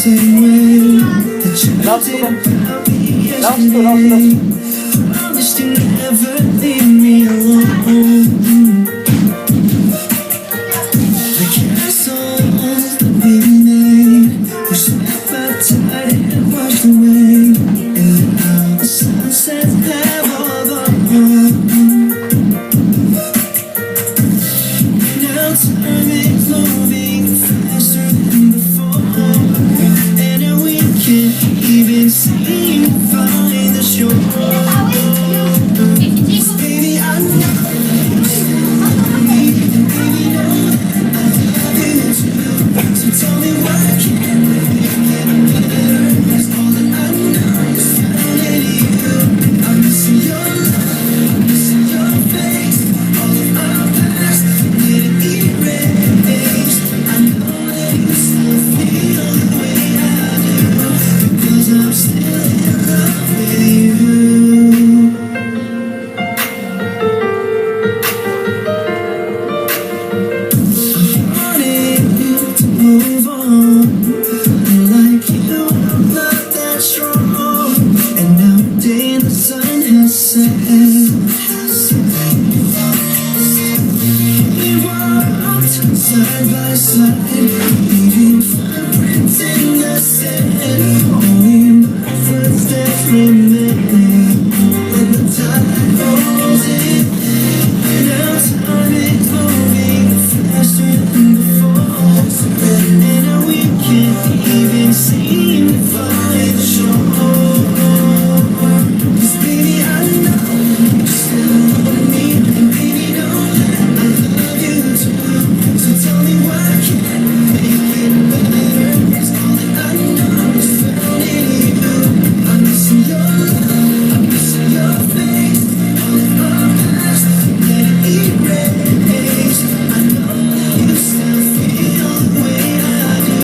same way that you did Last about me last yesterday. Promised you never leave me alone. The castles that we made were swept by tide and washed away, and now the sunsets have all gone. Now time is moving faster than before, and we can't even seem to find the shore. Baby, I know, and baby, know I love you too. So tell me why can't we get better? 'Cause all that I know is found in you. I'm missing your love, I'm missing your face. All of our past, let it erase. I know that you still feel the way I do, because I'm still in love with you. Wanted you to move on, like you, I'm not that strong. And now day the sun has set. We walked side by side, leaving footprints in the sand.